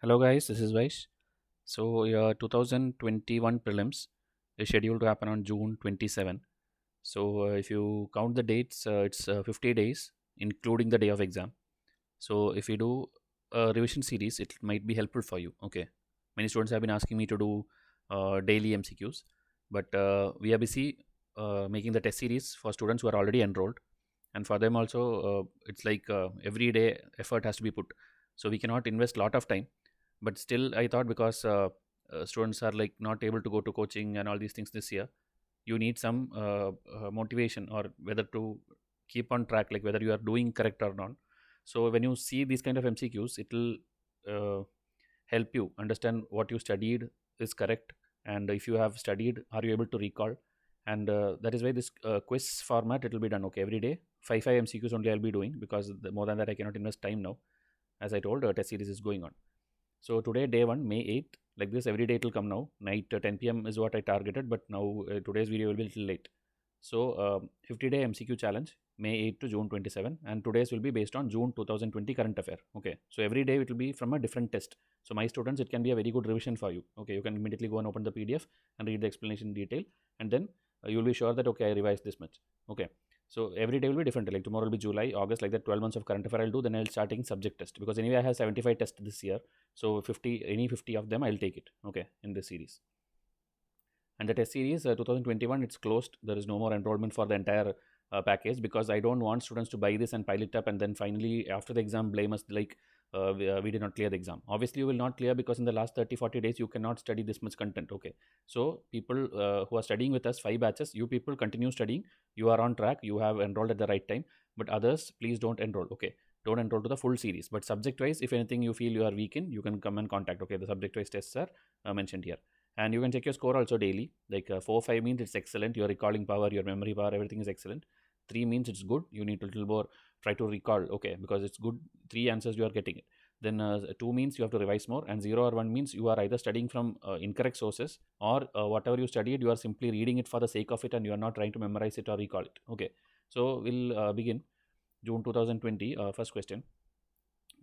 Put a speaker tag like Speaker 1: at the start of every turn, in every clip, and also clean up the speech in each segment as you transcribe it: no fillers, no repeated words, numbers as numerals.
Speaker 1: Hello guys, this is Vaish. So your 2021 prelims is scheduled to happen on June 27. So if you count the dates, it's 50 days, including the day of exam. So if you do a revision series, it might be helpful for you. Okay, many students have been asking me to do daily MCQs, but we are busy making the test series for students who are already enrolled, and for them also, it's like every day effort has to be put. So we cannot invest a lot of time, but still I thought because students are like not able to go to coaching and all these things this year, you need some motivation or whether to keep on track, like whether you are doing correct or not. So when you see these kind of MCQs, it will uh, help you understand what you studied is correct, and if you have studied, are you able to recall. And that is why this quiz format, it will be done okay every day. Five MCQs only I'll be doing, because more than that I cannot invest time now. As I told, test series is going on. So today, day one, May 8th, like this, every day it will come now. Night 10 p.m. is what I targeted, but now today's video will be a little late. So 50-day MCQ challenge, May 8 to June 27, and today's will be based on June 2020 current affair. Okay, so every day it will be from a different test. So my students, it can be a very good revision for you. Okay, you can immediately go and open the PDF and read the explanation in detail, and then you will be sure that okay, I revised this much. Okay, so every day will be different. Like tomorrow will be July, August, like that. 12 months of current affair I'll do. Then I'll start taking subject test, because anyway I have 75 tests this year. So 50, any 50 of them I'll take it. Okay, in this series. And the test series 2021, it's closed. There is no more enrollment for the entire package, because I don't want students to buy this and pile it up, and then finally after the exam blame us like we did not clear the exam. Obviously you will not clear, because in the last 30-40 days you cannot study this much content. Okay, so people who are studying with us, 5 batches, you people continue studying. You are on track, you have enrolled at the right time. But others, please don't enroll. Okay, don't enroll to the full series, but subject wise, if anything you feel you are weak in, you can come and contact. Okay, the subject wise tests are mentioned here. And you can check your score also daily. Like 4 5 means it's excellent, your recalling power, your memory power, everything is excellent. 3 means it's good, you need to little more try to recall. Okay, because it's good, 3 answers you are getting it. Then 2 means you have to revise more, and 0 or 1 means you are either studying from incorrect sources, or whatever you studied, you are simply reading it for the sake of it, and you are not trying to memorize it or recall it. Okay, so we'll begin. June 2020, first question: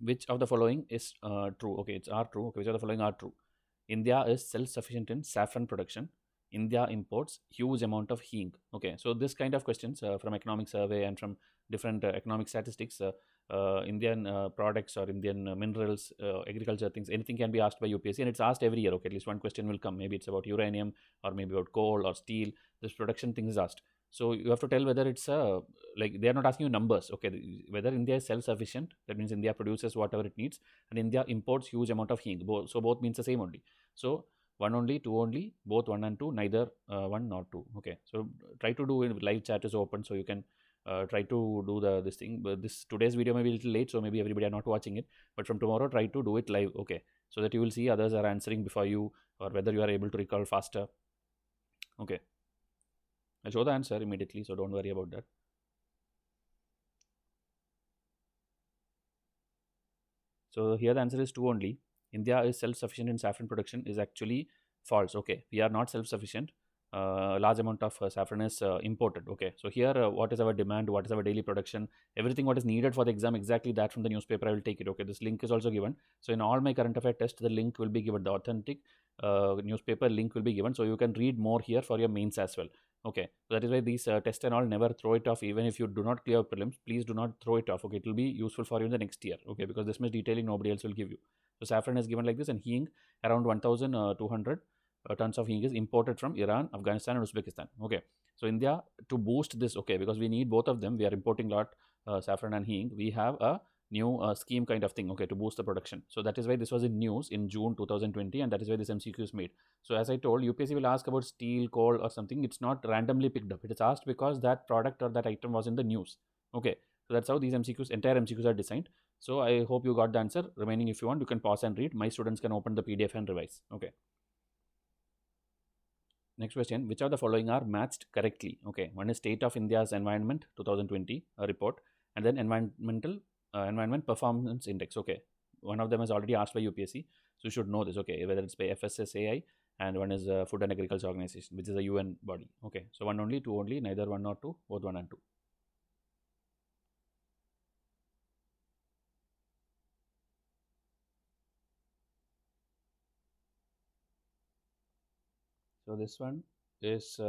Speaker 1: which of the following is true? Okay, it's are true. Okay, which of the following are true? India is self-sufficient in saffron production. India imports huge amount of hing. Okay, so this kind of questions from economic survey and from different economic statistics, Indian products or Indian minerals, agriculture things, anything can be asked by UPSC, and it's asked every year. Okay, at least one question will come. Maybe it's about uranium, or maybe about coal or steel. This production thing is asked. So you have to tell whether it's a, like they are not asking you numbers. Okay, whether India is self-sufficient, that means India produces whatever it needs, and India imports huge amount of hing. So both means the same only. So one only, two only, both one and two, neither one nor two. Okay, so try to do it. Live chat is open, so you can try to do this thing. But this today's video may be a little late, so maybe everybody are not watching it. But from tomorrow, try to do it live. Okay, so that you will see others are answering before you, or whether you are able to recall faster. Okay, I'll show the answer immediately, so don't worry about that. So here the answer is two only. India is self-sufficient in saffron production is actually false. Okay, we are not self-sufficient. Large amount of saffron is imported. Okay, so here what is our demand? What is our daily production? Everything what is needed for the exam, exactly that from the newspaper I will take it. Okay, this link is also given. So in all my current affair test, the link will be given. The authentic newspaper link will be given, so you can read more here for your mains as well. Okay, so that is why these tests and all, never throw it off. Even if you do not clear prelims, please do not throw it off. Okay, it will be useful for you in the next year. Okay, because this much detailing nobody else will give you. So saffron is given like this, and hing around 1,200 tons of hing is imported from Iran, Afghanistan, and Uzbekistan. Okay, so India, to boost this, okay, because we need both of them, we are importing lot saffron and hing. We have a new scheme kind of thing, okay, to boost the production. So that is why this was in news in June 2020, and that is why this MCQ is made. So as I told, UPSC will ask about steel, coal, or something. It's not randomly picked up. It is asked because that product or that item was in the news. Okay, so that's how these MCQs, entire MCQs are designed. So I hope you got the answer. Remaining, if you want, you can pause and read. My students can open the PDF and revise. Okay. Next question: which of the following are matched correctly? Okay, one is State of India's Environment 2020 a report, and then Environment Performance Index. Okay, one of them is already asked by UPSC, so you should know this. Okay, whether it's by FSSAI, and one is Food and Agriculture Organization, which is a UN body. Okay, so one only, two only, neither one nor two, both one and two. So this one is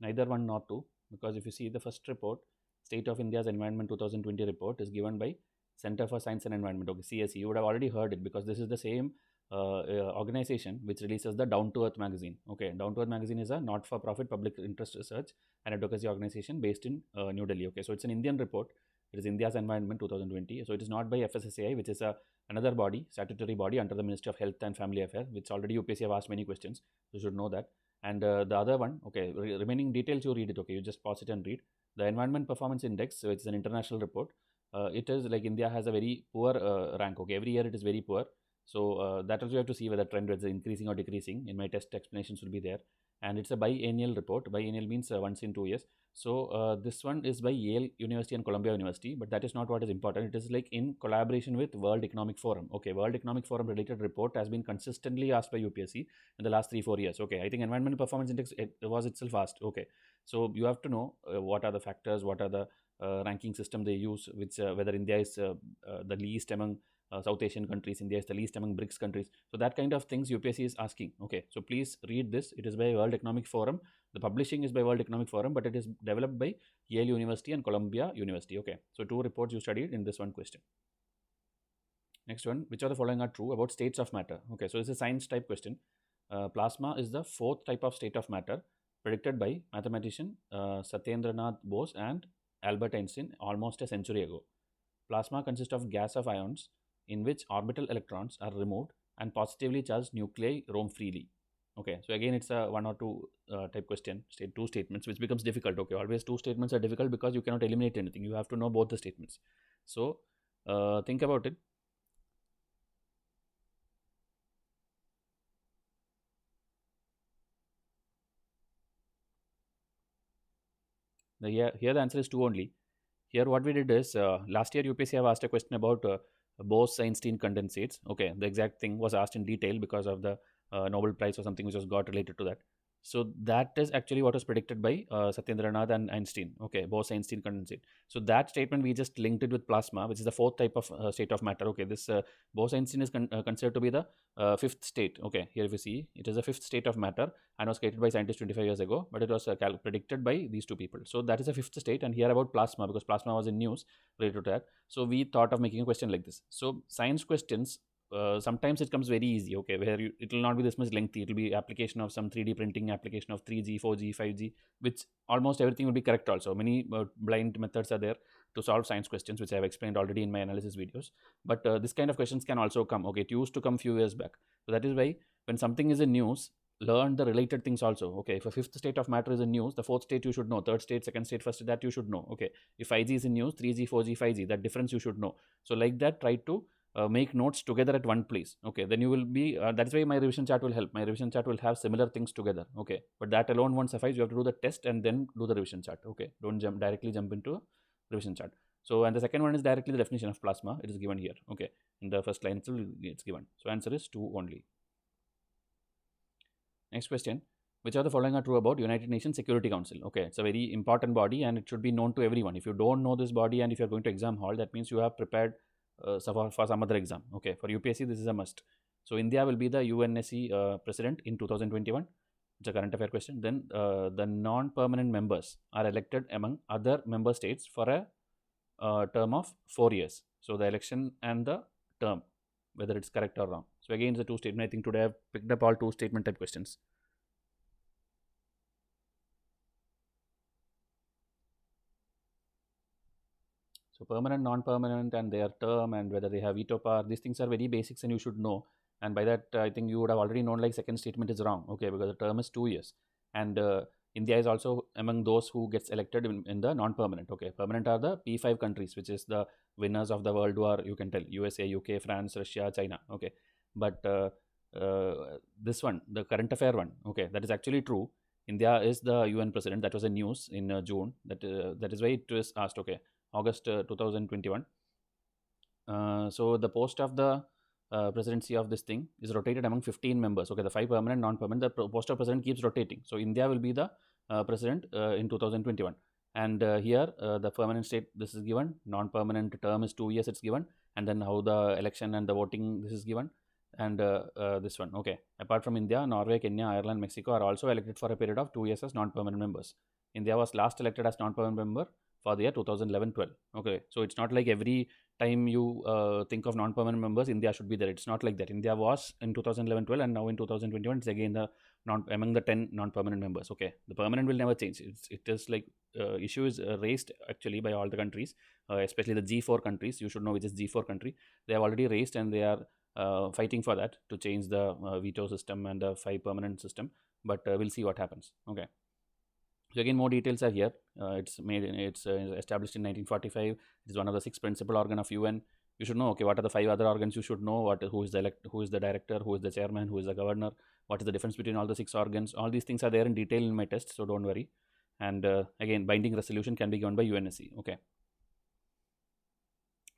Speaker 1: neither one nor two, because if you see the first report, State of India's Environment 2020 report, is given by Center for Science and Environment, okay, CSE. You would have already heard it because this is the same organization which releases the Down to Earth magazine. Okay, Down to Earth magazine is a not-for-profit public interest research and advocacy organization based in New Delhi. Okay, so it's an Indian report. It is India's Environment 2020. So it is not by FSSAI, which is another body, statutory body under the Ministry of Health and Family Affairs, which already UPSC have asked many questions. So you should know that. And the other one, okay, remaining details you read it. Okay, you just pause it and read. The Environment Performance Index, so it's an international report. It is like India has a very poor rank. Okay, every year it is very poor. So that also you have to see whether trend is increasing or decreasing. In my test explanations will be there. And it's a biennial report. Biennial means once in 2 years. So this one is by Yale University and Columbia University, but that is not what is important. It is like in collaboration with World Economic Forum. Okay, World Economic Forum related report has been consistently asked by UPSC in the last 3-4 years. Okay, I think Environmental Performance Index, it was itself asked. Okay, so you have to know what are the factors, what are the ranking system they use, which whether India is the least among South Asian countries, India is the least among BRICS countries. So that kind of things UPSC is asking. Okay, so please read this. It is by World Economic Forum. The publishing is by World Economic Forum, but it is developed by Yale University and Columbia University. Okay, so 2 reports you studied in this one question. Next one, which of the following are true about states of matter? Okay, so this is a science type question. Plasma is the 4th type of state of matter predicted by mathematician Satyendranath Bose and Albert Einstein almost a century ago. Plasma consists of gas of ions in which orbital electrons are removed and positively charged nuclei roam freely. Okay, so again it's a 1 or 2 type question, 2 statements, which becomes difficult. Okay, always 2 statements are difficult because you cannot eliminate anything. You have to know both the statements. So think about it. Here the answer is 2 only. Here what we did is last year UPSC have asked a question about Bose-Einstein condensates. Okay, the exact thing was asked in detail because of the Nobel Prize or something which was got related to that. So that is actually what was predicted by Satyendranath and Einstein. Okay, Bose-Einstein condensate. So that statement we just linked it with plasma, which is the 4th type of state of matter. Okay, this Bose-Einstein is considered to be the 5th state. Okay, here if you see, it is a 5th state of matter and was created by scientists 25 years ago, but it was predicted by these 2 people. So that is a 5th state. And here about plasma, because plasma was in news related to that. So we thought of making a question like this. So science questions, sometimes it comes very easy, okay, where it will not be this much lengthy. It will be application of some 3D printing, application of 3G, 4G, 5G, which almost everything will be correct also. Many blind methods are there to solve science questions, which I have explained already in my analysis videos. But this kind of questions can also come. Okay, it used to come few years back. So that is why when something is in news, learn the related things also. Okay, if a 5th state of matter is in news, the 4th state you should know, 3rd state, 2nd state, 1st state, that you should know. Okay, if 5G is in news, 3G, 4G, 5G, that difference you should know. So like that, try to make notes together at one place. Okay, then you will be that's why my revision chart will help. My revision chart will have similar things together. Okay, but that alone won't suffice. You have to do the test and then do the revision chart. Okay, don't directly jump into revision chart. So, and the second one is directly the definition of plasma. It is given here. Okay, in the first line it's given. So answer is 2 only. Next question, which of the following are true about United Nations Security Council? Okay, it's a very important body and it should be known to everyone. If you don't know this body and if you're going to exam hall, that means you have prepared for some other exam. Okay, for UPSC this is a must. So India will be the UNSC president in 2021. It's a current affair question. Then the non-permanent members are elected among other member states for a term of 4 years. So the election and the term, whether it's correct or wrong. So again, it's a 2 statement. I think today I've picked up all 2 statement type questions. So permanent, non-permanent, and their term, and whether they have veto power. These things are very basics, and you should know. And by that, I think you would have already known. Like second statement is wrong. Okay, because the term is 2 years, and India is also among those who gets elected in the non-permanent. Okay, permanent are the P5 countries, which is the winners of the World War. You can tell USA, UK, France, Russia, China. Okay, but this one, the current affair one. Okay, that is actually true. India is the UN president. That was a news in June. That is why it was asked. Okay, August 2021. So the post of the presidency of this thing is rotated among 15 members. Okay, the 5 permanent, non-permanent. The post of president keeps rotating. So India will be the president in 2021. And here the permanent state, this is given. Non-permanent term is 2 years, it's given. And then how the election and the voting, this is given. and this one. Okay. Apart from India, Norway, Kenya, Ireland, Mexico are also elected for a period of 2 years as non-permanent members. India was last elected as non-permanent member for the year 2011-12. Okay. So it's not like every time you think of non-permanent members, India should be there. It's not like that. India was in 2011-12, and now in 2021, it's again the among the 10 non-permanent members. Okay. The permanent will never change. It is like issue is raised actually by all the countries, especially the G4 countries. You should know which is G4 country. They have already raised, and they are fighting for that to change the veto system and the 5 permanent system, but we'll see what happens. Okay. So again, more details are here. It's established in 1945. It is one of the 6 principal organ of UN. You should know, okay, what are the 5 other organs. You should know who is the director, who is the chairman, who is the governor, what is the difference between all the 6 organs. All these things are there in detail in my test, so don't worry. And again, binding resolution can be given by UNSC. Okay.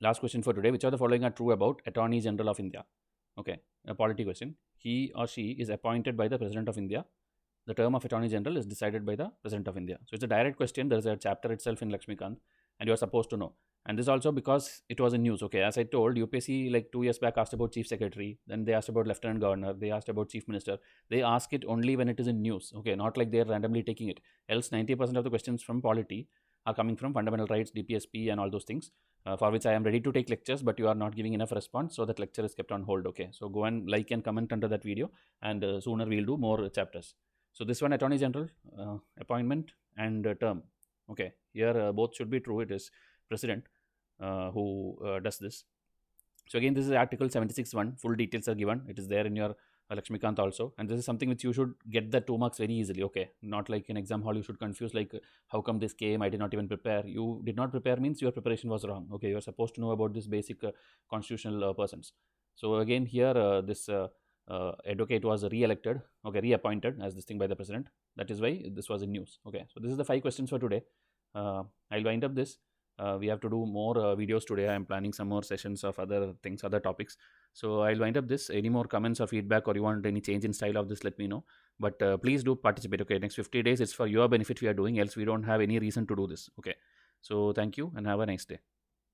Speaker 1: Last question for today. Which of the following are true about Attorney General of India? Okay, a polity question. He or she is appointed by the President of India. The term of Attorney General is decided by the President of India. So it's a direct question. There is a chapter itself in Lakshmikant, and you are supposed to know. And this also because it was in news. Okay, as I told, UPSC like 2 years back asked about Chief Secretary, then they asked about Lieutenant Governor, they asked about Chief Minister. They ask it only when it is in news. Okay, not like they are randomly taking it. Else 90% of the questions from polity are coming from fundamental rights, DPSP, and all those things, for which I am ready to take lectures, but you are not giving enough response, so that lecture is kept on hold. Okay, so go and like and comment under that video, and sooner we'll do more chapters. So this one, Attorney General, appointment and term. Okay, here both should be true. It is President who does this. So again, this is Article 76(1). Full details are given. It is there in your Lakshmikant also, and this is something which you should get the 2 marks very easily. Okay, not like in exam hall you should confuse like how come this came, I did not even prepare. You did not prepare means your preparation was wrong. Okay, you are supposed to know about this basic constitutional persons. So again here this advocate was re-elected, okay, reappointed as this thing by the president. That is why this was in news. Okay, so this is the 5 questions for today. I'll wind up this. We have to do more videos today. I am planning some more sessions of other things, other topics. So I'll wind up this. Any more comments or feedback, or you want any change in style of this, let me know. But please do participate. Okay, next 50 days, it's for your benefit we are doing, else we don't have any reason to do this. Okay, so thank you and have a nice day.